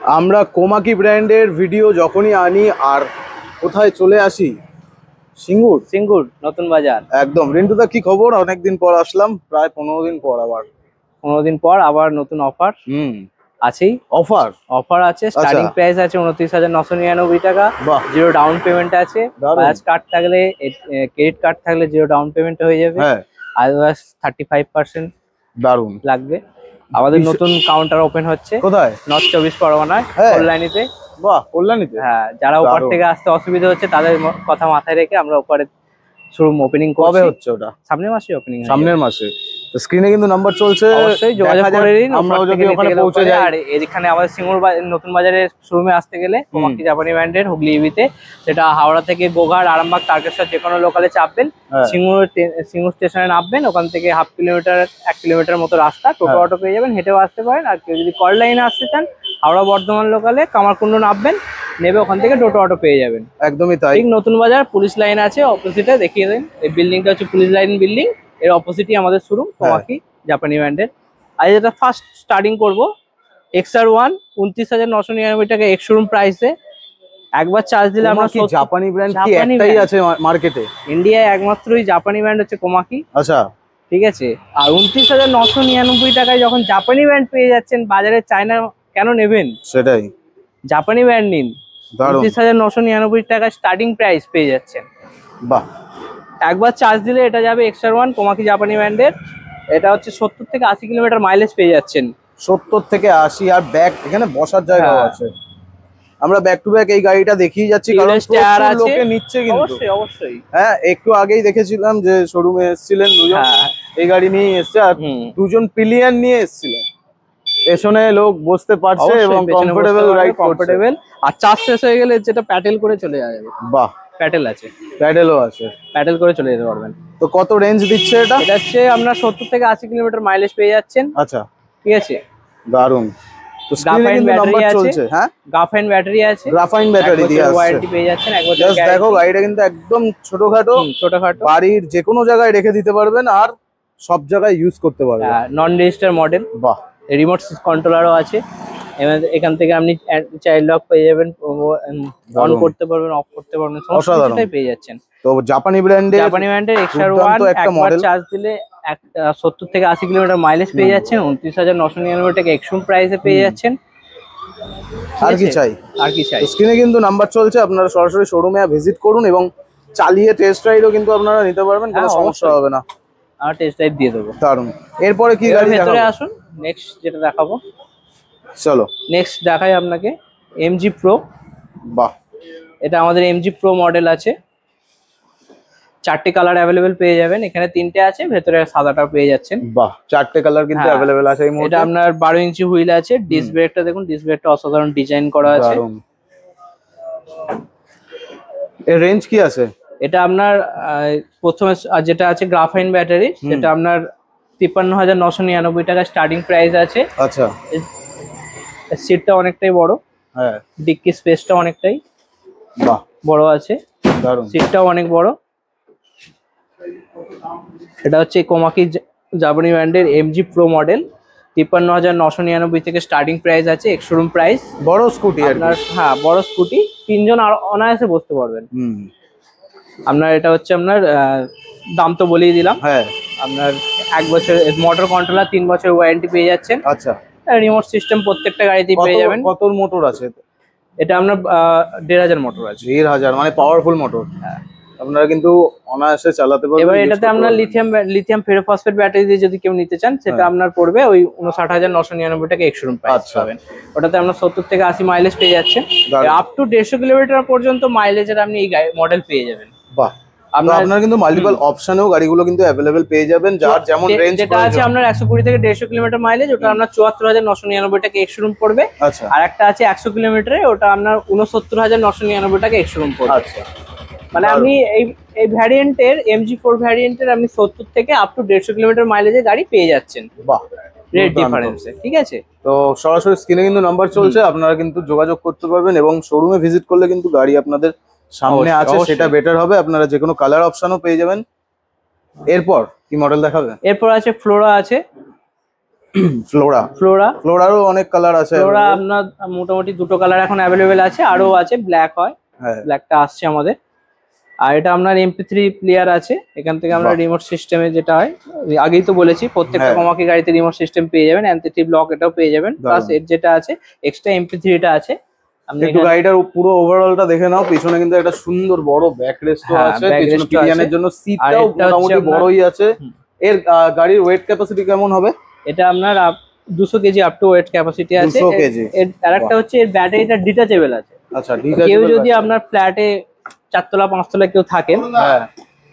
আমরা কোমাকি ব্র্যান্ডের ভিডিও যখনই আনি আর কোথায় চলে আসি, সিঙ্গুর সিঙ্গুর নতুন বাজার। একদম। রিন্টুদা কি খবর? অনেকদিন পর আসলাম, প্রায় 15 দিন পর। আবার 15 দিন পর আবার নতুন অফার আছেই। অফার আছে, স্টার্টিং প্রাইস আছে 29,999 টাকা। জিরো ডাউন পেমেন্ট আছে। বাজাজ কার্ড থাকলে, ক্রেডিট কার্ড থাকলে জিরো ডাউন পেমেন্ট হয়ে যাবে। আদারওয়াইজ 35% দারুন লাগবে। আমাদের নতুন কাউন্টার ওপেন হচ্ছে কোথায়? নর্থ 24 পরগনায়, কল্যাণীতে। বাহ, কল্যাণীতে। হ্যাঁ, যারা ওপর থেকে আসতে অসুবিধা হচ্ছে তাদের কথা মাথায় রেখে আমরা ওপরে শোরুম ওপেনিং করছি। কবে হচ্ছে ওটা? সামনের মাসে ওপেনিং। সামনের মাসে। স্ক্রিনে কিন্তু নাম্বার চলছে, অবশ্যই যোগাযোগ করে নিন। আমরাও যদি ওখানে পৌঁছে যাই। আর এখানে আমাদের সিঙ্গুর নতুন বাজারের শোরুমে আসতে গেলে কোমাকি জাপানি ব্র্যান্ডের হুগলি ইবিতে, সেটা হাওড়া থেকে গোঘাট, আরামবাগ, তারকেশ্বর যে কোনো লোকালে চাপবেন, সিঙ্গুর স্টেশনে নামবেন। ওখান থেকে 1/2 কিলোমিটার 1 কিলোমিটার মতো রাস্তা, টোটো অটো পেয়ে যাবেন, হেঁটেও আসতে পারেন। আর কেউ যদি কল লাইনে আসতে চান, হাওড়া বর্ধমান লোকালে কামারকুন্ড নামবেন, নেবে ওখান থেকে টোটো অটো পেয়ে যাবেন। একদমই তাই। ঠিক নতুন বাজার পুলিশ লাইন আছে অপোজিটে, দেখিয়ে দেন। এই বিল্ডিংটা হচ্ছে পুলিশ লাইন বিল্ডিং, এর অপোজিটই আমাদের শোরুম কোমাকি জাপানি ব্র্যান্ডের। আজ যেটা ফার্স্ট স্টার্টিং করবো, XR1 29,999 টাকা এক্স শোরুম প্রাইসে। একবার চার্জ দিলে আমরা জাপানি ব্র্যান্ড কি একটাই আছে মার্কেটে? ইন্ডিয়ায় একমাত্রই জাপানি ব্র্যান্ড হচ্ছে কোমাকি। আচ্ছা, ঠিক আছে। আর 29,999 টাকায় যখন জাপানি ব্র্যান্ড পেয়ে যাচ্ছেন, বাজারে চায়না কেন নেবেন? সেটাই, জাপানি ব্র্যান্ড নিন। 29,999 টাকা স্টার্টিং প্রাইস পেয়ে যাচ্ছেন। বাহ। একবার চার্জ দিলে এটা যাবে XR1 কোমাকি জাপানি ব্র্যান্ডের। এটা হচ্ছে 70 থেকে 80 কিলোমিটার মাইলেজ পেয়ে যাচ্ছেন। 70 থেকে 80। আর ব্যাক এখানে বসার জায়গাও আছে। আমরা ব্যাক টু ব্যাক এই গাড়িটা দেখিয়ে যাচ্ছি, কারণ লোকে নিচ্ছে কিন্তু। অবশ্যই অবশ্যই। হ্যাঁ, একটু আগেই দেখেছিলাম যে শোরুমে এসেছিলেন দুজন, এই গাড়ি নিয়ে এসছে। আর দুজন পিলিয়ন নিয়ে এসেছিলেন। পেছনে লোক বসতে পারছে এবং কমফোর্টেবল রাইড কমফোর্টেবল। আর চার্জ শেষ হয়ে গেলে যেটা প্যাডেল করে চলে যাবে। বাহ, প্যাডেল আছে, প্যাডেলও আছে, প্যাডেল করে চলে যেতে পারবেন। তো কত রেঞ্জ দিচ্ছে এটা? এটা হচ্ছে আপনার 70 থেকে 80 কিলোমিটার মাইলেজ পেয়ে যাচ্ছেন। আচ্ছা, ঠিক আছে। দারুন। তো স্ক্রিনে কিন্তু নাম্বার চলছে। হ্যাঁ, গ্রাফাইন ব্যাটারি আছে, গ্রাফাইন ব্যাটারি দিয়ে আসছে। ওয়ারেন্টি পেয়ে যাচ্ছেন একবার। জাস্ট দেখো, গাড়িটা কিন্তু একদম ছোটখাটো, বাড়ির যে কোনো জায়গায় রেখে দিতে পারবেন আর সব জায়গায় ইউজ করতে পারবেন। নন রেজিস্টার মডেল। বাহ। রিমোট কন্ট্রোলারও আছে। এখান থেকে আপনি চাইল্ড লক পেয়ে যাবেন, অন করতে পারবেন, অফ করতে পারবেন, সমস্তটাই পেয়ে যাচ্ছেন। তো জাপানি ব্র্যান্ডের XR1 একবার চার্জ দিলে 70 থেকে 80 কিলোমিটার মাইলেজ পেয়ে যাচ্ছেন। 29,999 টাকা এক্সট্রিম প্রাইসে পেয়ে যাচ্ছেন। আর কি চাই? আর কি চাই? স্ক্রিনে কিন্তু নাম্বার চলছে, আপনারা সরাসরি শোরুমে ভিজিট করুন এবং চালিয়ে টেস্ট রাইডও কিন্তু আপনারা নিতে পারবেন, কোনো সমস্যা হবে না। আর টেস্ট রাইড দিয়ে দেবো। দারুন। এরপরে কি গাড়ি দেখাবো? ভেতরে আসুন, নেক্সট যেটা দেখাবো। চলো নেক্সট দেখাই আপনাকে MG Pro। বাহ, এটা আমাদের MG Pro মডেল আছে। 4টে কালার অ্যাভেলেবেল পেয়ে যাবেন। এখানে 3টে আছে, ভেতরে সাদাটাও পেয়ে যাচ্ছেন। বাহ, 4টে কালার কিন্তু অ্যাভেলেবেল আছে এই মুহূর্তে। এটা আপনার 12 ইঞ্চি হুইল আছে। ডিস্ক ব্রেকটা দেখুন, ডিস্ক ব্রেকটা অসাধারণ ডিজাইন করা আছে। এর রেঞ্জ কি আছে? এটা আপনার প্রথমে যেটা আছে গ্রাফাইন ব্যাটারি, সেটা আপনার 53,999 টাকা স্টার্টিং প্রাইস আছে। আচ্ছা। সিটটা অনেকটাই বড়। হ্যাঁ, ডিক্কি স্পেসটা অনেকটাই বাহ বড় আছে। দারুন। সিটটাও অনেক বড়। এটা হচ্ছে কোমাকি জাপানি ব্র্যান্ডের MG Pro মডেল। 53,999 থেকে স্টার্টিং প্রাইস আছে, এক্স শোরুম প্রাইস। বড় স্কুটি আপনার, হ্যাঁ বড় স্কুটি, 3 জন আর অনায়াসে বসতে পারবেন। আপনার এটা হচ্ছে আপনার দাম তো বলেই দিলাম। হ্যাঁ, আপনার 1 বছর মোটর কন্ট্রোলার, 3 বছর ওয়ারেন্টি পেয়ে যাচ্ছেন। আচ্ছা। রিমোট সিস্টেম প্রত্যেকটা গাড়িতেই পেয়ে যাবেন। কত মোটর আছে? এটা আপনার 1,500 মোটর আছে। 1,500 মানে পাওয়ারফুল মোটর। হ্যাঁ, আপনারা কিন্তু অনায়াসে চালাতে পারবেন। এবার এটাতে আপনার লিথিয়াম ফেরোফসফেট ব্যাটারি দিয়ে যদি কেউ নিতে চান, সেটা আপনার পড়বে ওই 59,999 টাকা এক্স শোরুম প্রাইস পাবেন। ওটাতে আপনার 70 থেকে 80 মাইলেজ পেয়ে যাচ্ছেন। আপ টু 150 কিলোমিটার পর্যন্ত মাইলেজের আপনি এই মডেল পেয়ে যাবেন। বাহ, আপনারা কিন্তু মাল্টিপল অপশনেও গাড়িগুলো কিন্তু অ্যাভেলেবেল পেয়ে যাবেন, যার যেমন রেঞ্জ। যেটা আছে আপনার 120 থেকে 150 কিলোমিটার মাইলেজ, ওটা আপনার 74,999 টাকা এক্স শোরুম পড়বে। আচ্ছা। আর একটা আছে 100 কিলোমিটারে, ওটা আপনার 69,999 টাকা এক্স শোরুম পড়বে। আচ্ছা, মানে আপনি এই ভ্যারিয়েন্টের MG4 ভ্যারিয়েন্টের আপনি 70 থেকে আপ টু 150 কিলোমিটার মাইলেজের গাড়ি পেয়ে যাচ্ছেন। বাহ, রেট ডিফারেন্সে। ঠিক আছে। তো সরাসরি স্ক্রিনে কিন্তু নাম্বার চলছে, আপনারা কিন্তু যোগাযোগ করতে পারবেন এবং শোরুমে ভিজিট করলে কিন্তু গাড়ি আপনাদের সামনে আছে, সেটা বেটার হবে। আপনারা যে কোনো কালার অপশনও পেয়ে যাবেন। এরপর কি মডেল দেখাবে? এরপর আছে ফ্লোরা আছে। ফ্লোরারও অনেক কালার আছে। ফ্লোরা আপনার মোটামুটি দুটো কালার এখন অ্যাভেলেবেল আছে, আরো আছে, ব্ল্যাক হয়, ব্ল্যাকটা আসছে আমাদের। আর এটা আপনার MP3 প্লেয়ার আছে, এখান থেকে আমরা রিমোট সিস্টেমে যেটা হয়, আগেই তো বলেছি প্রত্যেকটা কমাকি গাড়িতে রিমোট সিস্টেম পেয়ে যাবেন, MP3 ব্লক এটাও পেয়ে যাবেন, প্লাস এর যেটা আছে এক্সট্রা MP3টা আছে। একটু গাড়িটার পুরো ওভারঅলটা দেখে নাও। পিছনে কিন্তু একটা সুন্দর বড় ব্যাক রেস্টও আছে, পিছনে পিলিয়নের জন্য সিটটাও মোটামুটি বড়ই আছে। এর গাড়ির ওয়েট ক্যাপাসিটি কেমন হবে? এটা আপনার 200 KG up to wait capacity আছে। 200 কেজি। এর আরেকটা হচ্ছে এর ব্যাটারিটা ডিটাচেবল আছে। আচ্ছা, ডিটাচেবল। কেউ যদি আপনার ফ্ল্যাটে 4 তলা 5 তলা কেউ থাকেন,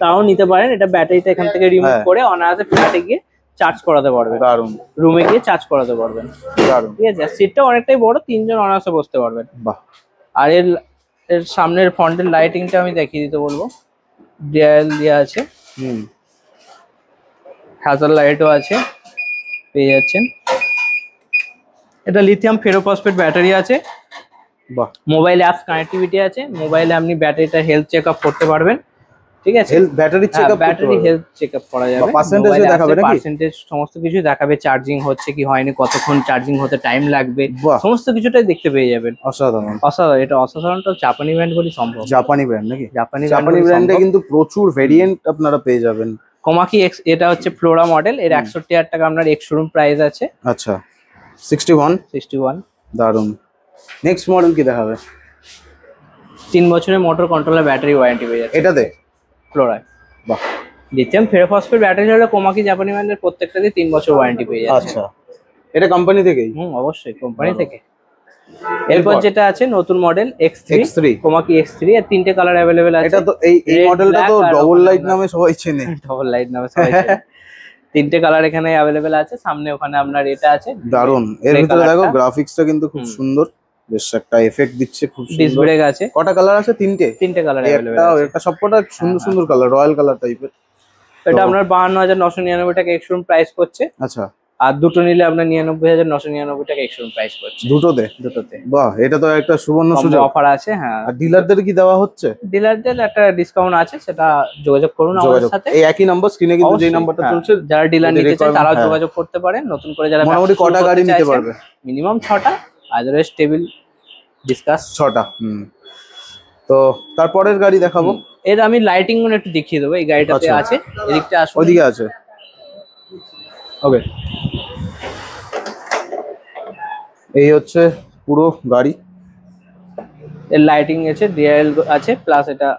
তাও নিতে পারেন। এটা ব্যাটারিটা এখান থেকে রিমুভ করে অনায়াসে ফ্ল্যাটে গিয়ে চার্জ করাতে পারবেন। দারুন। রুমে গিয়ে চার্জ করাতে পারবেন। দারুন। ঠিক আছে, সিটটা অনেকটাই বড়, 3 জন অনায়াসে বসতে পারবেন। বাহ। আর এর সামনের ফ্রন্টের লাইটিংটা আমি দেখিয়ে দিতে বলবো। ডিআইএল দেওয়া আছে, হ্যাজার লাইটও আছে, পেয়ে যাচ্ছেন। এটা লিথিয়াম ফেরোফসফেট ব্যাটারি আছে। বাহ। মোবাইল অ্যাপস কানেক্টিভিটি আছে, মোবাইলে আপনি ব্যাটারিটা হেলথ চেকআপ করতে পারবেন। ঠিক আছে, battery checkup, battery health checkup করা যাবে, পার্সেন্টেজ দেখাবে নাকি? পার্সেন্টেজ সমস্ত কিছু দেখাবে, চার্জিং হচ্ছে কি হয়নি, কতক্ষণ চার্জিং হতে টাইম লাগবে, সমস্ত কিছুটাই দেখতে পেয়ে যাবেন। অসাধারণ, অসাধারণ। এটা অসাধারণটা জাপানি ব্র্যান্ড বলি সম্ভব। জাপানি ব্র্যান্ড নাকি? জাপানি ব্র্যান্ডে কিন্তু প্রচুর ভেরিয়েন্ট আপনারা পেয়ে যাবেন। কমাকি এক্স, এটা হচ্ছে ফ্লোরা মডেল, এর 61,000 টাকা আপনার এক্স শোরুম প্রাইস আছে। আচ্ছা, 61। দারুন। নেক্সট মডেল কি দেখাবে? 3 বছরের মোটর কন্ট্রোলার ব্যাটারি ওয়ারেন্টি পেয়ে যাচ্ছে এটাতে, ফ্লোরায়। বাহ। লিথিয়াম ফেরোফসফেট ব্যাটারি হলে কমাকি জাপানি ব্র্যান্ডের প্রত্যেকটাতে 3 বছর ওয়ারেন্টি পেয়ে যাচ্ছে। আচ্ছা, এটা কোম্পানি থেকেই? অবশ্যই কোম্পানি থেকে। এরপর যেটা আছে নতুন মডেল X3, কমাকি X3, এর 3টে কালার अवेलेबल আছে। এটা তো এই মডেলটা তো ডবল লাইট নামে সবাই চেনে। ডবল লাইট নামে সবাই চেনে। 3টে কালার এখানে अवेलेबल আছে। সামনে ওখানে আপনার এটা আছে। দারুন। এর ভিতরে দেখো গ্রাফিক্সটা কিন্তু খুব সুন্দর, বেশ একটা এফেক্ট দিচ্ছে, খুব সুন্দর। ডিস ব্রেক আছে। কটা কালার আছে? 3টে কালার अवेलेबल আছে। এটা সবকটা সুন্দর সুন্দর কালার, রয়্যাল কালার টাইপের। এটা আপনার 52,999 টাকা এক্স শোরুম প্রাইস করছে। আচ্ছা। আর দুটো নিলে আপনার 99,999 টাকা এক্স শোরুম প্রাইস করছে। দুটোতে? বাহ, এটা তো একটা সুবর্ণ সুযোগ। অফার আছে। হ্যাঁ। আর ডিলারদের কি দেওয়া হচ্ছে? ডিলারদের একটা ডিসকাউন্ট আছে, সেটা যোগাযোগ করুন আমাদের সাথে। এই একই নাম্বার, স্ক্রিনে কিন্তু যেই নাম্বারটা চলছে, যারা ডিলার নিতে চায় তারাও যোগাযোগ করতে পারেন। নতুন করে যারা মোটামুটি কটা গাড়ি নিতে পারবে? মিনিমাম 6টা, আদারওয়াইজ টেবিল ডিসকাস 6টা। তো তারপরের গাড়ি দেখাবো। এর আমি লাইটিং গুলো একটু দেখিয়ে দেবো। এই গাড়িটাতে আছে, এদিকটা আসুন। ওদিকে আছে। ওকে, এই হচ্ছে পুরো গাড়ি। এর লাইটিং আছে, ডিআইএল আছে, প্লাস এটা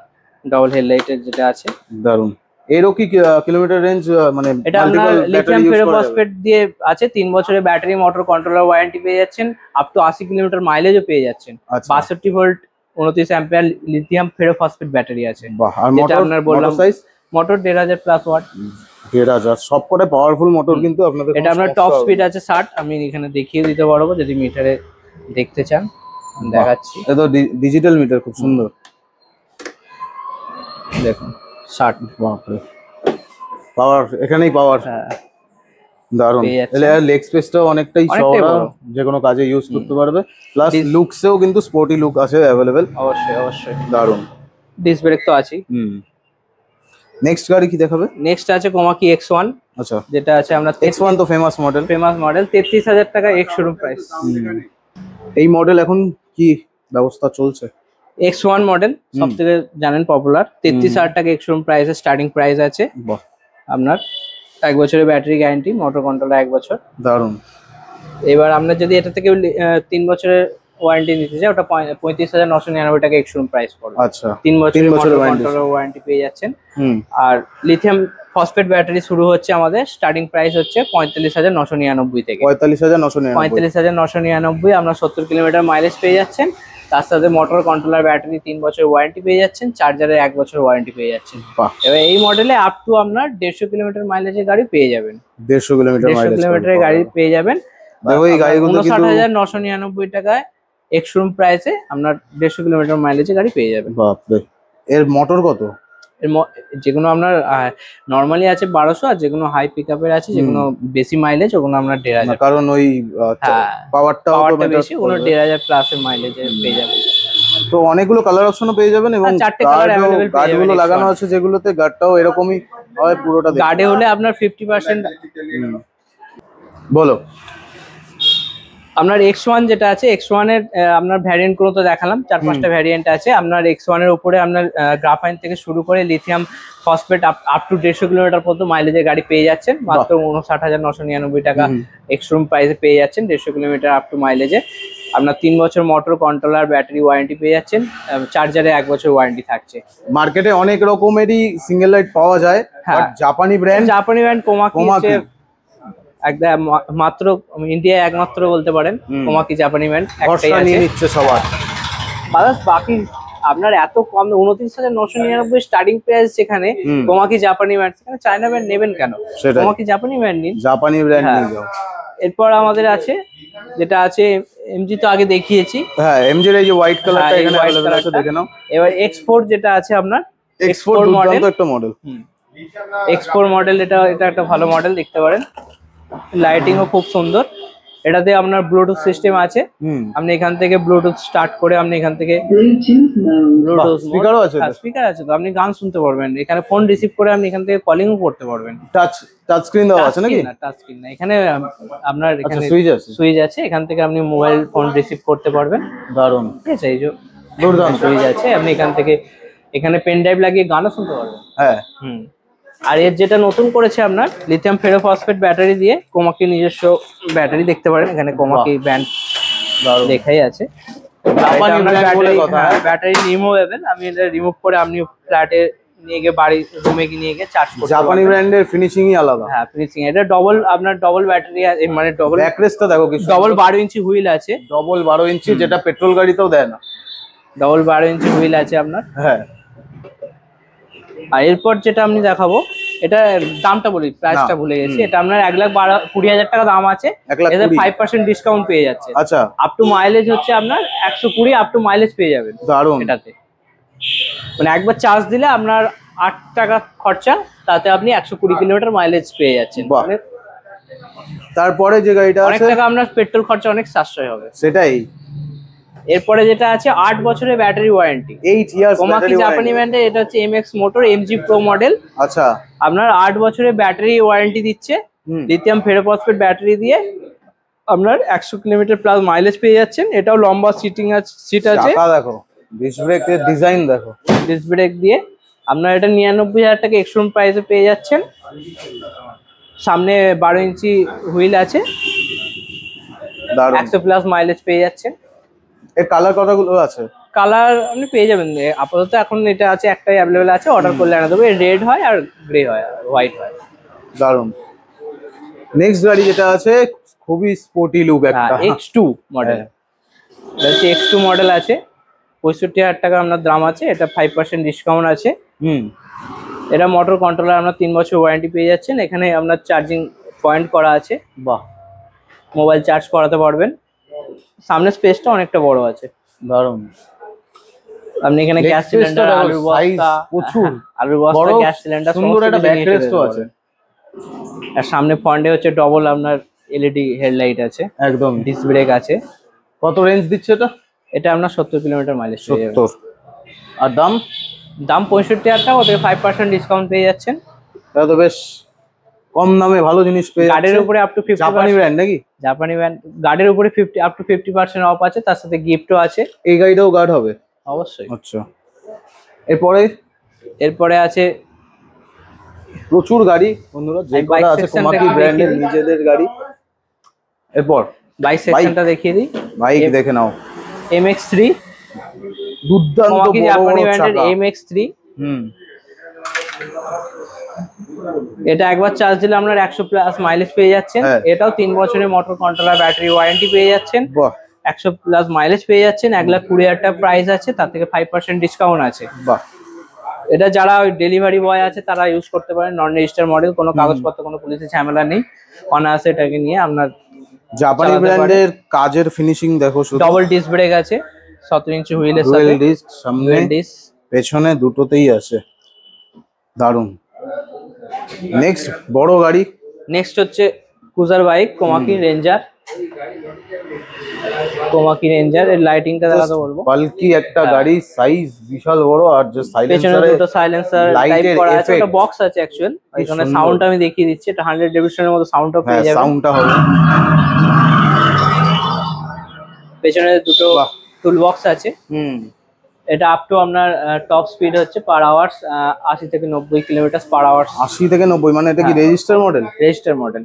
ডাবল হেডলাইটের যেটা আছে। দারুন। এরও কি কিলোমিটার রেঞ্জ, মানে এটা আপনার লিথিয়াম ফেরোফসফেট দিয়ে আছে। 3 বছরের ব্যাটারি, মোটর কন্ট্রোলার ওয়ারেন্টি পেয়ে যাচ্ছেন, আপ টু 80 কিলোমিটার মাইলেজও পেয়ে যাচ্ছেন। 62 volt 29 ampere lithium ferrophosphate battery আছে। বাহ। আর মোটর আপনার বললাম সাইজ, মোটর 1,500 প্লাস ওয়াট। 1,500 সবকটা পাওয়ারফুল মোটর কিন্তু আপনাদের। এটা আপনার টপ স্পিড আছে 60। আমি এখানে দেখিয়ে দিতে পারবো যদি মিটারে দেখতে চান, দেখাচ্ছি। এটা তো ডিজিটাল মিটার, খুব সুন্দর। দেখুন 60। বাপরে, পাওয়ার এখানেই পাওয়ার। হ্যাঁ, দারুন। লেগ স্পেসটাও অনেকটাই চওড়া, যে কোনো কাজে ইউজ করতে পারবে। প্লাস লুকসেও কিন্তু স্পোর্টি লুক আছে अवेलेबल। অবশ্যই। দারুন। ডিস ব্রেক তো আছে। নেক্সট গাড়ি কি দেখাবে? নেক্সট আছে কমাকি X1। আচ্ছা, যেটা আছে আমরা X1 তো ফেমাস মডেল। 33,000 টাকা এক্স শোরুম প্রাইস। এই মডেল এখন কি ব্যবস্থা চলছে? X1 মডেল সবথেকে জানেন পপুলার। 33,000 টাকা এক্স শোরুম প্রাইসে স্টার্টিং প্রাইস আছে। বাহ। আপনার 1 বছরের ব্যাটারি গ্যারান্টি, মোটর কন্ট্রোলার 1 বছর। দারুন। এবার আমরা যদি এটা থেকে 3 বছরের ওয়ারেন্টি নিতে চাই, ওটা 35,999 টাকা এক্স শোরুম প্রাইস পড়বে। আচ্ছা, 3 বছরের মোটর কন্ট্রোলার ওয়ারেন্টি পেয়ে যাচ্ছেন। আর লিথিয়াম ফসফেট ব্যাটারি শুরু হচ্ছে আমাদের, স্টার্টিং প্রাইস হচ্ছে 45,999 থেকে। 45,999 আমরা 70 কিলোমিটার মাইলেজ পেয়ে যাচ্ছেন। তার সাথে মোটর কন্ট্রোলার ব্যাটারি 3 বছর ওয়ারেন্টি পেয়ে যাচ্ছেন, চার্জারের 1 বছর ওয়ারেন্টি পেয়ে যাচ্ছেন। এবার এই মডেলে আপ টু আপনার 150 কিলোমিটার মাইলেজের গাড়ি পেয়ে যাবেন। 150 কিলোমিটারের গাড়ি পেয়ে যাবেন। দেখো এই গাড়িগুলো কিন্তু 59,999 টাকায় এক্স শোরুম প্রাইসে আপনার 150 কিলোমিটার মাইলেজের গাড়ি পেয়ে যাবেন। বাপরে। এর মোটর কত? যেগুলো আপনার নরমালি আছে 1200, আর যেগুলো হাই পিকআপের আছে, যেগুলো বেশি মাইলেজ, ওগুলো আপনার 1,500। কারণ ওই পাওয়ারটা বেশি, ওগুলো 1,500 প্লাস এর মাইলেজে পেয়ে যাবেন। তো অনেকগুলো কালার অপশনও পেয়ে যাবেন, এবং 4টে কালার अवेलेबल পেয়ে যাবেন। গাড়িগুলো লাগানো আছে যেগুলোতে, গাড়টাও এরকমই হয় পুরোটা। গাড়ি হলে আপনার 50%। বলো। আপনার X1 যেটা আছে, X1 এর আপনার ভ্যারিয়েন্ট গুলো তো দেখালাম, 4-5টা ভ্যারিয়েন্ট আছে। আপনার X1 এর উপরে আপনার গ্রাফাইন থেকে শুরু করে lithium phosphate up to 150 kilometre পর্যন্ত মাইলেজের গাড়ি পেয়ে যাচ্ছেন মাত্র 59,999 টাকা এক্সট্রুম প্রাইসে পেয়ে যাচ্ছেন। 150 কিলোমিটার আপ টু মাইলেজে আপনার 3 বছর মোটর কন্ট্রোলার ব্যাটারি ওয়ারেন্টি পেয়ে যাচ্ছেন, চার্জারে 1 বছর ওয়ারেন্টি থাকছে। মার্কেটে অনেক রকমেরই সিঙ্গেল লাইট পাওয়া যায়, বাট জাপানি ব্র্যান্ড কোমাকি একদম মাত্র ইন্ডিয়ায় একমাত্র বলতে পারেন কোমাকি জাপানি ব্র্যান্ড একটাই আছে নিচ্ছে সবার। বাকি আপনার এত কম 29,999 স্টার্টিং প্রাইস, সেখানে কোমাকি জাপানি ব্র্যান্ড, সেখানে চায়না ব্র্যান্ড নেবেন কেন? কোমাকি জাপানি ব্র্যান্ড নিন, জাপানি ব্র্যান্ড নিয়ে যাও। এরপর আমাদের আছে যেটা আছে এমজি, তো আগে দেখিয়েছি। হ্যাঁ, এমজি এর এই যে হোয়াইট কালারটা এখানে अवेलेबल আছে, দেখে নাও। এবার X4 যেটা আছে আপনার, X4 দুর্দান্ত একটা মডেল। X4 মডেল, এটা একটা ভালো মডেল, দেখতে পারেন। লাইটিংও খুব সুন্দর। এটাতে আপনার ব্লুটুথ সিস্টেম আছে, আপনি এখান থেকে ব্লুটুথ স্টার্ট করে আপনি এখান থেকে ব্লুটুথ স্পিকারও আছে, স্পিকার আছে, তো আপনি গান শুনতে পারবেন। এখানে ফোন রিসিভ করে আপনি এখান থেকে কলিংও করতে পারবেন। টাচ স্ক্রিন দেওয়া আছে নাকি? না, টাচ স্ক্রিন না, এখানে আপনার এখানে সুইচ আছে, এখান থেকে আপনি মোবাইল ফোন রিসিভ করতে পারবেন। দারুণ, ঠিক আছে, এই যে দুর্দান্ত সুইচ আছে, আপনি এখান থেকে এখানে পেন ড্রাইভ লাগিয়ে গানও শুনতে পারবেন। হ্যাঁ। আর এর যেটা নতুন করেছে আপনার লিথিয়াম ফেরোফসফেট ব্যাটারি দিয়ে, কোমাকি নিজস্ব ব্যাটারি, দেখতে পারেন এখানে কোমাকি ব্র্যান্ড লেখাই আছে। ব্যাটারি রিমুভেবল, আমি এটা রিমুভ করে আপনি ফ্ল্যাটে নিয়ে গিয়ে বাড়ি রুমে নিয়ে গিয়ে চার্জ করতে পারবেন। জাপানি ব্র্যান্ডের ফিনিশিংই আলাদা। হ্যাঁ, ফিনিশিং এটা আপনার ডবল ব্যাটারি, মানে ডবল ব্যাকরেস্টটা দেখো, কি ডবল 12 ইঞ্চি হুইল আছে, ডবল 12 ইঞ্চি, যেটা পেট্রোল গাড়িতেও দেয় না। ডবল 12 ইঞ্চি হুইল আছে আপনার। হ্যাঁ। আর এরপর যেটা আমি দেখাবো, এটা দামটা বলি, প্রাইসটা ভুলে গেছি। এটা আপনার 1,20,000 টাকা দাম আছে, এতে 5% ডিসকাউন্ট পেয়ে যাচ্ছে। আচ্ছা, আপ টু মাইলেজ হচ্ছে আপনার 120 আপ টু মাইলেজ পেয়ে যাবেন। দারুণ। এটাতে মানে একবার চার্জ দিলে আপনার 8 টাকা খরচা, তাতে আপনি 120 কিলোমিটার মাইলেজ পেয়ে যাচ্ছেন। তারপরে যে গাড়িটা আছে, অনেক টাকা আপনার পেট্রোল খরচা অনেক সাশ্রয় হবে। সেটাই। এরপরে যেটা আছে 8 বছরের ব্যাটারি ওয়ারেন্টি, 8 ইয়ার্স কোমাকি জাপানি ব্র্যান্ডের। এটা হচ্ছে MX motor MG pro model. আচ্ছা, আপনার 8 বছরের ব্যাটারি ওয়ারেন্টি দিচ্ছে, লিথিয়াম ফেরোফসফেট ব্যাটারি দিয়ে আপনার 100 কিলোমিটার প্লাস মাইলেজ পেয়ে যাচ্ছেন। এটাও লম্বা সিট আছে। দেখো, ডিস্ক ব্রেকের ডিজাইন দেখো, ডিস্ক ব্রেক দিয়ে আপনার এটা 99,000 টাকা এক্সট্রিম প্রাইসে পেয়ে যাচ্ছেন। সামনে 12 ইঞ্চি হুইল আছে, 100 প্লাস মাইলেজ পেয়ে যাচ্ছেন। এর কালার কতগুলো আছে? কালার আপনি পেয়ে যাবেন, আপাতত এখন এটা আছে, একটাই অ্যাভেলেবেল আছে, অর্ডার করলে এনে দেবো। রেড হয় আর গ্রে হয় আর হোয়াইট হয়। দারুণ। নেক্সট গাড়ি যেটা আছে, খুবই স্পোর্টি লুক একটা, X2 মডেল। এটা হচ্ছে X2 মডেল আছে, 65,000 টাকা আপনার দাম আছে। এটা 5% ডিসকাউন্ট আছে। এটা মোটর কন্ট্রোলার, আপনার 3 বছর ওয়ারেন্টি পেয়ে যাচ্ছেন। এখানে আপনার চার্জিং পয়েন্ট করা আছে, বাহ, মোবাইল চার্জ করাতে পারবেন। সামনে স্পেসটা অনেকটা বড় আছে, দারুণ। আপনি এখানে গ্যাস সিলিন্ডার, আলুর বস্তা, প্রচুর আলুর বস্তা, গ্যাস সিলিন্ডার, সুন্দর একটা ব্যাকরেস্টও আছে। আর সামনে ফ্রন্টে হচ্ছে ডবল আপনার LED হেডলাইট আছে, একদম। ডিস্ক ব্রেক আছে। কত রেঞ্জ দিচ্ছে এটা? এটা আপনার 70 কিলোমিটার মাইলেজ পেয়ে যাবেন। 70। আর দাম 65,000 টাকা, ওতে 5% ডিসকাউন্ট পেয়ে যাচ্ছেন। এটা তো বেশ কম দামে ভালো জিনিস পেয়ে যাচ্ছে। গাড়ির উপরে আপ টু 50, জাপানি ব্র্যান্ড নাকি? জাপানি ব্র্যান্ড। গাড়ির উপরে আপ টু 50% অফ আছে, তার সাথে গিফটও আছে। এই গাড়িটাও গার্ড হবে? অবশ্যই। আচ্ছা, এরপরে আছে প্রচুর গাড়ি বন্ধুরা, যে কটা আছে কোমাকি ব্র্যান্ডের নিজেদের গাড়ি। এরপর বাইক সেকশনটা দেখিয়ে দিই। বাইক দেখে নাও, MX3, দুর্দান্ত কোমাকি জাপানি ব্র্যান্ডের MX3। এটা একবার চার্জ দিলে আপনার 100 প্লাস মাইলেজ পেয়ে যাচ্ছেন। এটাও 3 বছরের মোটর কন্ট্রোলার ব্যাটারি ওয়ারেন্টি পেয়ে যাচ্ছেন। 100 প্লাস মাইলেজ পেয়ে যাচ্ছেন। 1,20,000 টাকা প্রাইস আছে, তার থেকে 5% ডিসকাউন্ট আছে। বাহ, এটা যারা ওই ডেলিভারি বয় আছে তারা ইউজ করতে পারেন। নন রেজিস্টার মডেল, কোনো কাগজপত্র, কোনো পুলিশের ঝামেলা নেই। অনায়াসে এটাকে নিয়ে আপনার জাপানি ব্র্যান্ডের কাজের ফিনিশিং দেখো, ডবল ডিস্ক ব্রেক আছে, 17 ইঞ্চি হুইলের সাথে, ডুয়াল ডিস্ক, সামনে পেছনে দুটোতেই আছে। দারুন। নেক্সট বড় গাড়ি, নেক্সট হচ্ছে cruiser bike, Komaki ranger. Komaki ranger এর লাইটিংটা দেখাতে বলবো। বালকি একটা গাড়ি, সাইজ বিশাল বড়, আর যে পেছনে সাইলেন্সারে দুটো সাইলেন্সার টাইপ করা আছে, এটা বক্স আছে অ্যাকচুয়াল। এখানে সাউন্ডটা আমি দেখিয়ে দিচ্ছি, এটা 100 ডেভিশনের মতো সাউন্ডটা পেয়ে যাবেন। সাউন্ডটা হবে। পেছনে দুটো টুল বক্স আছে। এটা আপ টু আপনার টপ স্পিড হচ্ছে পার আওয়ার্স 80 থেকে 90 কিলোমিটার পার আওয়ার্স। 80 থেকে 90, মানে এটা কি রেজিস্টার মডেল? রেজিস্টার মডেল,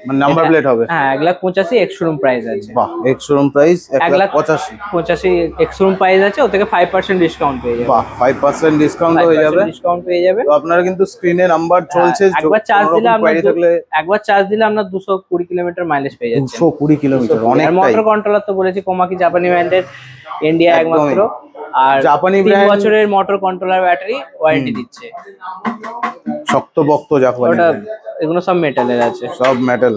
মানে নাম্বার প্লেট হবে। হ্যাঁ 1,85,000 এক্স শোরুম প্রাইস আছে। বাহ, ex showroom price 1,85,000 ex showroom price আছে, ও থেকে 5% ডিসকাউন্ট পেয়ে যাবেন। বাহ, 5% ডিসকাউন্ট হয়ে যাবে। ডিসকাউন্ট পেয়ে যাবেন। তো আপনারা কিন্তু স্ক্রিনে নাম্বার চলছে, একবার চার্জ দিলে আপনার 220 কিলোমিটার মাইলেজ পেয়ে যাচ্ছে। 220 কিলোমিটার, অনেকটাই। মোটর কন্ট্রোলার তো বলেছি কোমাকি জাপানি ব্র্যান্ডের, ইন্ডিয়া একমাত্র। আর জাপানি 3 বছরের মোটর কন্ট্রোলার ব্যাটারি ওয়ারেন্টি দিচ্ছে। শক্তপোক্ত জাপানি, এগুলো সব মেটালের আছে, সব মেটাল।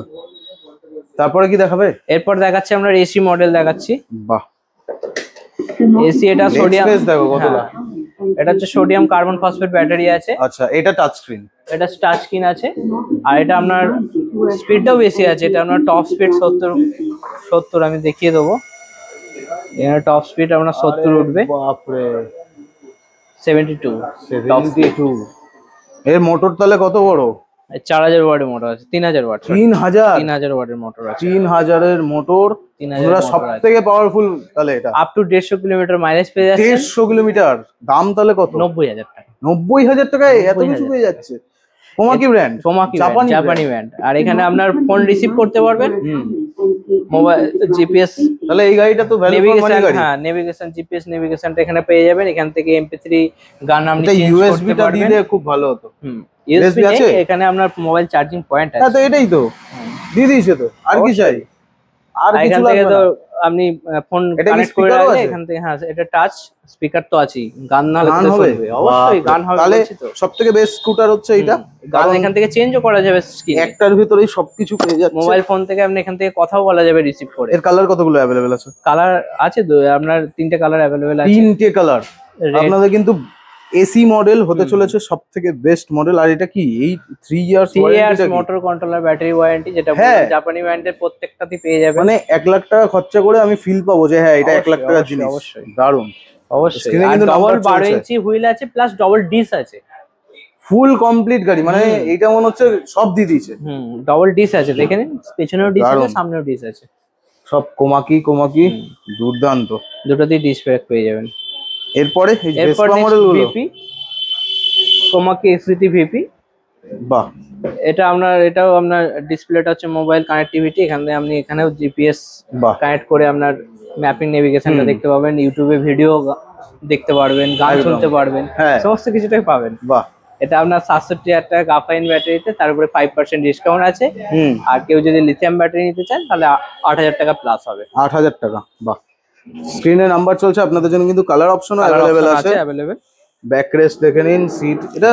তারপরে কি দেখাবে? এরপর দেখাচ্ছি আমরা এসি মডেল দেখাচ্ছি। বাহ, এসি এটা সোডিয়াম, দেখো কতটা। এটা হচ্ছে সোডিয়াম কার্বন ফসফেট ব্যাটারি আছে। আচ্ছা, এটা টাচ স্ক্রিন? এটা টাচ স্ক্রিন আছে, আর এটা আপনার স্পিডটাও বেশি আছে। এটা আপনার টপ স্পিড 70 আমি দেখিয়ে দেবো। এখানে টপ স্পিড আপনার 70 উঠবে। বাপরে, 72। এর মোটর তাহলে কত বড়? 4000 ওয়াটের মোটর আছে। 3000 ওয়াট, 3000 ওয়াটের মোটর আছে। 3000 এর মোটর, সব থেকে পাওয়ারফুল। তাহলে এটা আপ টু 150 কিলোমিটার মাইলেজ পেয়ে যাচ্ছে। 150 কিলোমিটার। দাম তাহলে কত? 90,000 টাকা। 90,000 টাকায় এত কিছু পেয়ে যাচ্ছে? কোমাকি ব্র্যান্ড, জাপানি ব্র্যান্ড। আর এখানে আপনার ফোন রিসিভ করতে পারবেন, মোবাইল জিপিএস। তাহলে এই গাড়িটা তো ভ্যালু ফর মানি গাড়ি। হ্যাঁ, নেভিগেশন, জিপিএস নেভিগেশনটা এখানে পেয়ে যাবেন। এখান থেকে MP3 গান আপনি চেঞ্জ করতে পারবেন। ইউএসবি টা দিলে খুব ভালো হতো। ইউএসবি আছে এখানে, আপনার মোবাইল চার্জিং পয়েন্ট আছে। হ্যাঁ, তো এটাই তো দিয়ে দিয়েছে। তো আর কি চাই? আর কিছু লাগবে না। আপনি ফোন কানেক্ট করে রাখলে এখান থেকে। হ্যাঁ, এটা টাচ স্পিকার তো আছেই, গান না হলে চলবে। অবশ্যই গান হবে। তাহলে সবথেকে বেস্ট স্কুটার হচ্ছে এইটা। গান এখান থেকে চেঞ্জও করা যাবে, একটার ভিতরেই সবকিছু পেয়ে যাচ্ছে। মোবাইল ফোন থেকে আপনি এখান থেকে কথাও বলা যাবে রিসিভ করে। এর কালার কতগুলো अवेलेबल আছে? কালার আছে আপনার 3টে কালার अवेलेबल আছে। 3টে কালার। আপনাদের কিন্তু এসি মডেল হতে চলেছে সবথেকে বেস্ট মডেল। আর এটা কি এই 3 years motor controller battery warranty, যেটা জাপানি ব্র্যান্ডের প্রত্যেকটাতেই পেয়ে যাবেন। মানে 1 লাখ টাকা খরচা করে আমি ফিল পাবো যে হ্যাঁ এটা 1 লাখ টাকার জিনিস। অবশ্যই, দারুন। অবশ্যই। কিন্তু ডবল 12 ইঞ্চি হুইল আছে, প্লাস ডবল ডিস আছে। ফুল কমপ্লিট গাড়ি, মানে এইটা মনে হচ্ছে সব দিয়ে দিয়েছে। ডবল ডিস আছে, দেখেন পেছনেও ডিস আছে, সামনেও ডিস আছে। সব কোমাকি দুর্দান্ত। দুটোতেই ডিস ব্রেক পেয়ে যাবেন। এরপরে ভেসপা মডেলগুলো, কোমাকি এক্সিটি ভিপি। বাহ, এটাও আপনার ডিসপ্লেটা হচ্ছে মোবাইল কানেক্টিভিটি। এখানেও জিপিএস কানেক্ট করে আপনার ম্যাপিং নেভিগেশনটা দেখতে পাবেন, ইউটিউবে ভিডিও দেখতে পারবেন, গান শুনতে পারবেন, সমস্ত কিছুটাই পাবেন। বাহ, এটা আপনার 67,000 টাকা গ্রাফাইন ব্যাটারিতে, তার উপরে 5% ডিসকাউন্ট আছে। আর কেউ যদি লিথিয়াম ব্যাটারি নিতে চান তাহলে 8,000 টাকা প্লাস হবে। 8,000 টাকা। বাহ, স্ক্রিনে নাম্বার চলছে আপনাদের জন্য, কিন্তু কালার অপশনও अवेलेबल আছে। ব্যাক রেস্ট দেখে নিন, সিট এটা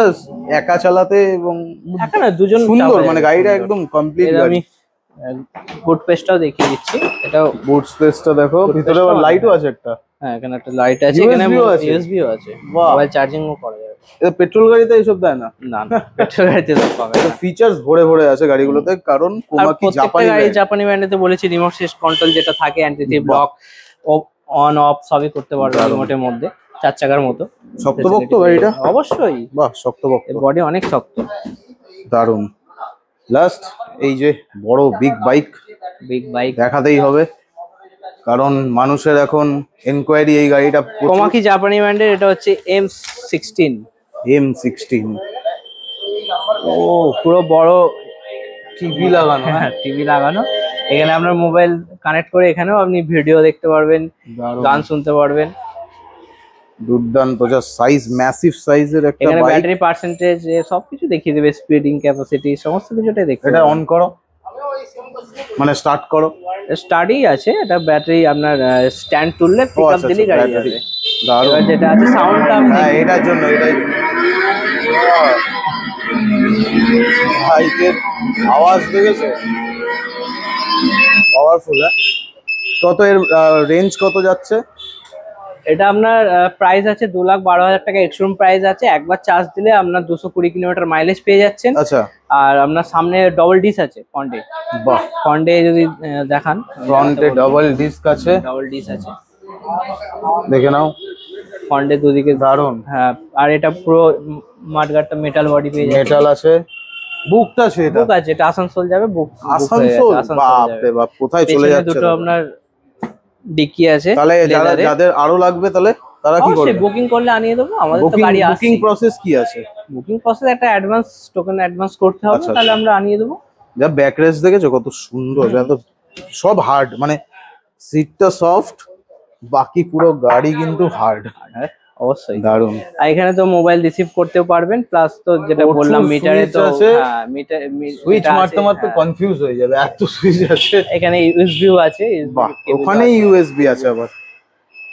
একা চালাতে এবং দুজন সুন্দর, মানে গাড়িটা একদম কমপ্লিট গাড়ি। বুট স্পেসটাও দেখিয়ে দিচ্ছি। এটাও বুট স্পেসটা দেখো, ভিতরে আবার লাইটও আছে একটা। হ্যাঁ, এখানে একটা লাইট আছে, এখানে ইউএসবিও আছে, মোবাইল চার্জিংও করা যাবে। এটা পেট্রোল গাড়িতে এইসব দেয় না? না, পেট্রোল গাড়িতে তো পাবে না। ফিচারস ভরে ভরে আছে গাড়িগুলোতে, কারণ কোমাকি জাপানি ব্র্যান্ডেতে বলেছি রিমোট সিস্টেম কন্ট্রোল যেটা থাকে, অ্যান্টি ব্লক অন অফ সবই করতে পারবে রিমোটের মধ্যে। 4 চাকার মতো। শক্তপোক্ত গাড়িটা? অবশ্যই। বাহ, শক্তপোক্ত, বডি অনেক শক্ত। দারুন। লাস্ট এই যে বড় বিগ বাইক দেখাতেই হবে, কারণ মানুষের এখন এনকোয়ারি এই গাড়িটা। কোমাকি জাপানি ব্র্যান্ডের, এটা হচ্ছে M16। ও পুরো বড় টিভি লাগানো। হ্যাঁ, টিভি লাগানো। এখানে আপনার মোবাইল কানেক্ট করে এখানেও আপনি ভিডিও দেখতে পারবেন, গান শুনতে পারবেন। দুর্দান্ত, যা সাইজ, ম্যাসিভ সাইজের একটা বাইক। এখানে ব্যাটারি পার্সেন্টেজ সবকিছু দেখিয়ে দেবে, স্পিডিং ক্যাপাসিটি সমস্ত কিছুটাই দেখতে। এটা অন করো, মানে স্টার্ট করো। স্টার্টই আছে, এটা ব্যাটারি আপনার স্ট্যান্ড তুললে পিকআপ দিলেই গাড়ি যাবে। দারুণ। যেটা আছে সাউন্ডটা, হ্যাঁ এটার জন্য, এটাই বাইকের আওয়াজ দেখেছো, পাওয়ারফুল। কত এর রেঞ্জ কত যাচ্ছে? এটা আপনার প্রাইস আছে 2,12,000 টাকা এক্সশোরুম প্রাইস আছে। একবার চার্জ দিলে আপনার 220 কিলোমিটার মাইলেজ পেয়ে যাচ্ছেন। আচ্ছা। আর আপনার সামনে ডবল ডিস আছে ফ্রন্টে। বাহ, ফ্রন্টে যদি দেখান, ফ্রন্টে ডবল ডিস্ক আছে, ডবল ডিস আছে, দেখে নাও ফ্রন্টে দুদিকে দারুন। হ্যাঁ, আর এটা পুরো মাঠগাটটা মেটাল বডি পেয়ে যাচ্ছে। মেটাল আছে, বুকটা আছে, এটা বুক আছে, এটা আসানসোল যাবে, বুক আসানসোল। বাপ রে বাপ, কোথায় চলে যাচ্ছে। দুটো আপনার ডিকি আছে। তাহলে যাদের আরো লাগবে তাহলে তারা কি করবে? বুকিং করলে আনিয়ে দেবো, আমাদের তো গাড়ি আছে। বুকিং প্রসেস কি আছে? বুকিং প্রসেস একটা অ্যাডভান্স টোকেন অ্যাডভান্স করতে হবে, তাহলে আমরা আনিয়ে দেবো। যা ব্যাক রেস দেখেছো কত সুন্দর, তো সব হার্ড, মানে সিটটা সফট, বাকি পুরো গাড়ি কিন্তু হার্ড। অবশ্যই দারুন। আর এখানে তো মোবাইল রিসিভ করতেও পারবেন, প্লাস তো যেটা বললাম মিটারে তো মিটার সুইচ মারতে মারতে কনফিউজ হয়ে যাবে, এত সুইচ আছে। এখানে ইউএসবিও আছে, ওখানে ইউএসবি আছে আবার।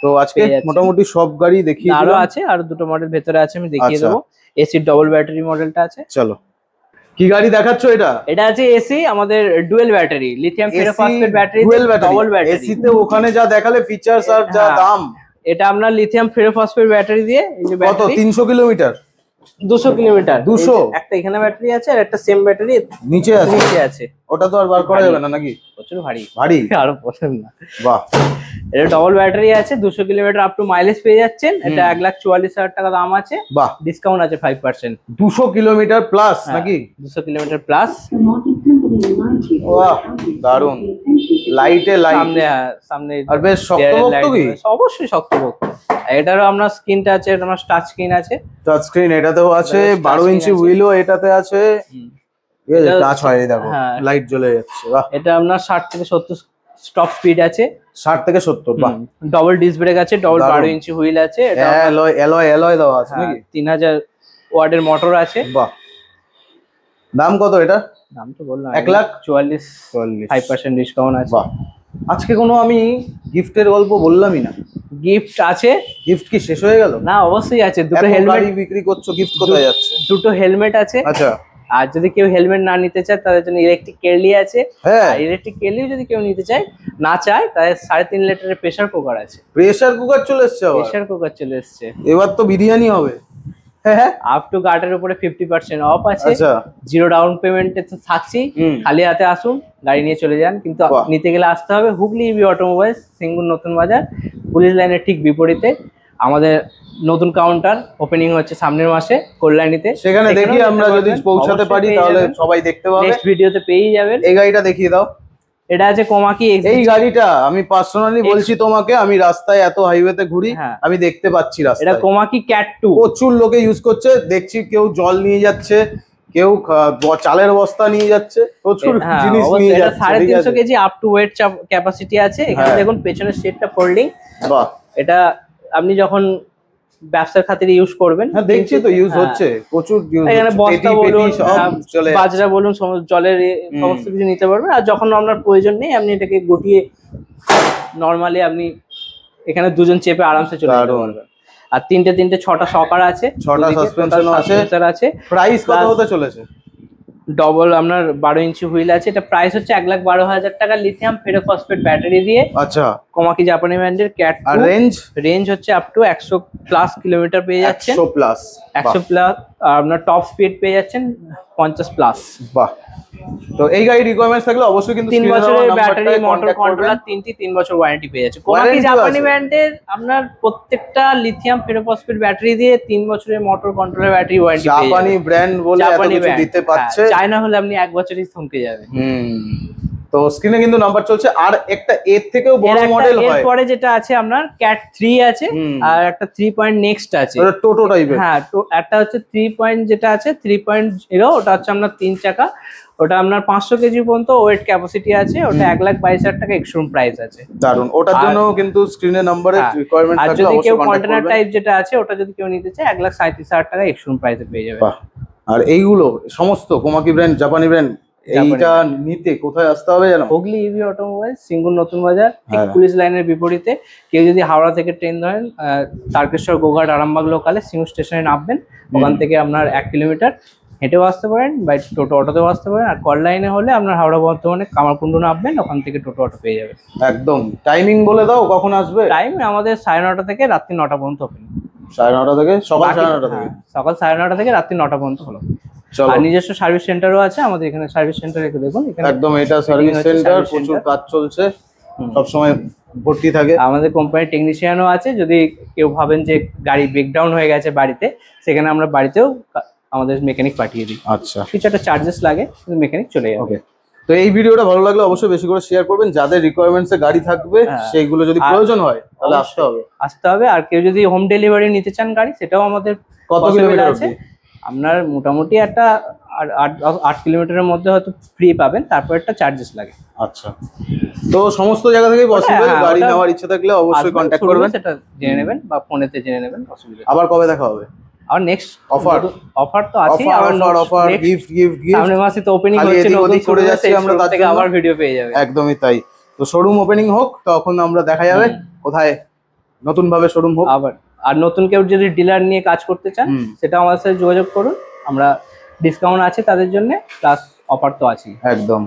তো আজকে মোটামুটি সব গাড়ি দেখিয়ে দিলাম। আরো আছে, আর দুটো মডেল ভেতরে আছে, আমি দেখিয়ে দেবো। এসি ডবল ব্যাটারি মডেলটা আছে। চলো, কি গাড়ি দেখাচ্ছ এটা? এটা আছে এসি, আমাদের dual battery, lithium ferrophosphate battery, double battery. AC তে ওখানে যা দেখালে ফিচারস আর যা দাম, এটা আপনার লিথিয়াম ফেরোফসফেট ব্যাটারি দিয়ে। এই যে কত? 300 কিলোমিটার, 200 কিলোমিটার, 200। একটা এখানে ব্যাটারি আছে আর একটা সেম ব্যাটারি নিচে আছে। ওটা তো আর বার করা যাবে না নাকি? প্রচুর ভারী আরো পছন্দ না। বাহ, এটা ডবল ব্যাটারি আছে, 200 কিলোমিটার আপ টু মাইলেজ পেয়ে যাচ্ছেন। এটা 1,44,000 টাকা দাম আছে। বাহ, ডিসকাউন্ট আছে 5%। 200 কিলোমিটার প্লাস নাকি? 200 কিলোমিটার প্লাস। বাহ, দারুন। লাইটে লাইট সামনে আর বেশ শক্তপোক্ত কি? অবশ্যই শক্তপোক্ত। এটারও আপনার স্ক্রিনটা আছে, এটা আমার টাচ স্ক্রিন আছে। টাচ স্ক্রিন এটাতেও আছে, 12 ইঞ্চি হুইলও এটাতে আছে। এই যে টাচ হয়, দেখো লাইট জ্বলে যাচ্ছে। বাহ, এটা আপনার 60 থেকে 70 স্টপ স্পিড আছে। 60 থেকে 70। বাহ, ডবল ডিস্ক ব্রেক আছে, ডবল 12 ইঞ্চি হুইল আছে। এটা অ্যালয় দেওয়া আছে নাকি? 3000 ওয়াটের মোটর আছে। বাহ, দাম কত এটা? দাম তো বললাম 1,44,000। 5% ডিসকাউন্ট আছে। বাহ, আজকে কোনো আমি গিফটের গল্প বললামই না। গিফট আছে। গিফট কি শেষ হয়ে গেল? না, অবশ্যই আছে। দুটো হেলমেট বিক্রি করছো, গিফট কোথায় যাচ্ছে? দুটো হেলমেট আছে। আচ্ছা। আর যদি কেউ হেলমেট না নিতে চায় তাদের জন্য ইলেকট্রিক কেটলি আছে। হ্যাঁ, ইলেকট্রিক কেটলি যদি কেউ নিতে চায়, না চায়, তাহলে 3.5 লিটারের প্রেসার কুকার আছে। প্রেসার কুকার চলে এসছে? প্রেসার কুকার চলে এসছে। এবার তো বিরিয়ানি হবে। হ্যাঁ, আপ টু গার্ডের উপরে 50% অফ আছে। আচ্ছা। জিরো ডাউন পেমেন্টে তো থাকছি, খালি হাতে আসুন, গাড়ি নিয়ে চলে যান। কিন্তু নিতে গেলে আসতে হবে হুগলি ইভি অটোমোবাইলস, সিঙ্গুর নতুন বাজার, পুলিশ লাইনের ঠিক বিপরীতে। আমাদের নতুন কাউন্টার ওপেনিং হচ্ছে সামনের মাসে কল্যাণীতে। সেখানে দেখি আমরা যদি পৌঁছাতে পারি তাহলে সবাই দেখতে পাবে। নেক্সট ভিডিওতে পেয়েই যাবেন। এই গাড়িটা দেখিয়ে দাও। এটা আছে কোমাকি। এই গাড়িটা আমি পার্সোনালি বলছি তোমাকে, আমি রাস্তায় এত হাইওয়েতে ঘুরি, আমি দেখতে পাচ্ছি রাস্তায়। এটা কোমাকি ক্যাট 2 প্রচুর লোকে ইউজ করছে, দেখছি কেউ জল নিয়ে যাচ্ছে, কেউ চালের বস্তা নিয়ে যাচ্ছে, প্রচুর জিনিস নিয়ে যাচ্ছে। 350 KG up to wait capacity আছে। এখানে দেখুন পেছনের সিটটা ফোল্ডিং। বাহ, এটা আপনি যখন ব্যবসার খাতিরে ইউজ করবেন। হ্যাঁ, দেখছি তো ইউজ হচ্ছে, প্রচুর ইউজ হচ্ছে। এখানে বস্তা বলুন, বাজরা বলুন, জলের সমস্ত কিছু নিতে পারবেন। আর যখন আপনার প্রয়োজন নেই, আপনি এটাকে গুটিয়ে নরমালি আপনি এখানে দুজন চেপে আরামসে চলে যেতে পারবেন। আর তিনটে 6টা শকার আছে, 6টা সাসপেনশন আছে। প্রাইস কত হতে চলেছে? ডবল আপনার 12 ইঞ্চি হুইল আছে। এটা প্রাইস হচ্ছে 1,12,000 টাকা, লিথিয়াম ফেরোফসফেট ব্যাটারি দিয়ে। আচ্ছা। কোমাকি জাপানি ব্র্যান্ডের ক্যাট। আর রেঞ্জ হচ্ছে আপ টু 100+ কিলোমিটার পেয়ে যাচ্ছেন। 100+। আর আপনার টপ স্পিড পেয়ে যাচ্ছেন 50+। বাহ, তো এই গাড়ি রিকোয়ারমেন্টস থাকলে অবশ্যই কিন্তু 3 বছরের ব্যাটারি, মোটর কন্ট্রোলার, 3 বছর ওয়ারেন্টি পেয়ে যাচ্ছে। কোমাকি জাপানি ব্র্যান্ডের আপনার প্রত্যেকটা লিথিয়াম ফেরোফসফেট ব্যাটারি দিয়ে 3 বছরের মোটর কন্ট্রোলার ব্যাটারি ওয়ারেন্টি পেয়ে যাচ্ছে। জাপানি ব্র্যান্ড বলে এত কিছু দিতে পারছে। চায়না হলে আপনি 1 বছরই থমকে যাবেন। তো স্ক্রিনে কিন্তু নাম্বার চলছে। আর একটা এর থেকেও বড় মডেল হয়। এরপরে যেটা আছে আপনার ক্যাট 3 আছে, আর একটা 3 পয়েন্ট নেক্সট আছে। ওটা টোটো টাইপের। হ্যাঁ, একটা হচ্ছে 3 পয়েন্ট যেটা আছে 3.0, ওটা হচ্ছে আপনার 3 চাকা। ওটা আপনার 500 কেজি পর্যন্ত ওয়েট ক্যাপাসিটি আছে। ওটা 1,22,000 টাকা এক্সশোরুম প্রাইস আছে। দারুন। ওটার জন্য কিন্তু স্ক্রিনে নাম্বারের রিকোয়ারমেন্ট থাকলে অবশ্যই কন্টাক্ট করবেন। আর যদি কেউ কন্টেনার টাইপ যেটা আছে, ওটা যদি কেউ নিতে চায় 1,37,000 টাকা এক্সশোরুম প্রাইসে পেয়ে যাবে। আর এইগুলো সমস্ত কোমাকি ব্র্যান্ড, জাপানি ব্র্যান্ড, এইটা নিতে কোথায় আসতে হবে জানো? হুগলি ইভি অটোমোবাইল, সিঙ্গুর নতুন বাজার, ঠিক পুলিশ লাইনের বিপরীতে। কেউ যদি হাওড়া থেকে ট্রেন ধরেন, তারকেশ্বর, গোঘাট, আরামবাগ লোকালে সিঙ্গুর স্টেশনে নামবেন। ওখান থেকে আপনার 1 কিলোমিটার হেঁটেও আসতে পারেন বা টোটো অটোতেও আসতে পারেন। আর কল লাইনে হলে আপনার হাওড়া বর্ধমানে কামারকুণ্ডু নামবেন, ওখান থেকে টোটো অটো পেয়ে যাবেন। একদম। টাইমিং বলে দাও কখন আসবে। টাইম আমাদের 9:30 থেকে রাত্রি 9টা পর্যন্ত ওপেন। 9:30 থেকে সকাল 9:30 থেকে? সকাল 9:30 থেকে রাত্রি 9টা পর্যন্ত হলো। আর নিজস্ব সার্ভিস সেন্টারও আছে আমাদের এখানে। সার্ভিস সেন্টার রেখে দেখুন একদম, এটা সার্ভিস সেন্টার, প্রচুর কাজ চলছে, সব সময় ভর্তি থাকে। আমাদের কোম্পানির টেকনিশিয়ানও আছে, যদি কেউ ভাবেন যে গাড়ি ব্রেকডাউন হয়ে গেছে বাড়িতে, সেখানে আমরা বাড়িতেও আমাদের মেকানিক পাঠিয়ে দিই। আচ্ছা, কিছু একটা চার্জেস লাগে, কিন্তু মেকানিক চলে যাবে। তো এই ভিডিওটা ভালো লাগলে অবশ্যই বেশি করে শেয়ার করবেন, যাদের রিকোয়ারমেন্টস এ গাড়ি থাকবে সেইগুলো যদি প্রয়োজন হয় তাহলে আসতে হবে। আর কেউ যদি হোম ডেলিভারি নিতে চান গাড়ি, সেটাও আমাদের কত কিলোমিটার আছে? আপনার মোটামুটি একটা 8 কিলোমিটারের মধ্যে হয়তো ফ্রি পাবেন, তারপর একটা চার্জেস লাগে। আচ্ছা, তো সমস্ত জায়গা থেকেই পসিবল। গাড়ি নেওয়ার ইচ্ছা থাকলে অবশ্যই কন্ট্যাক্ট করবেন, সেটা জেনে নেবেন বা ফোনেতে জেনে নেবেন, অসুবিধা। আবার কবে দেখা হবে? আর নেক্সট অফার তো আছে, অফার গিফট সামনের মাসে তো ওপেনিং হচ্ছে, নতুন করে যাচ্ছে, আমরা তার থেকে আবার ভিডিও পেয়ে যাবে। একদমই তাই। তো শোরুম ওপেনিং হোক, তখন আমরা দেখা যাবে কোথায় নতুন ভাবে শোরুম হোক। আবার আর নতুন কেউ যদি ডিলার নিয়ে কাজ করতে চান, সেটা আমাদের সাথে যোগাযোগ করুন, আমরা ডিসকাউন্ট আছে তাদের জন্য, প্লাস অফার তো আছেই। একদম।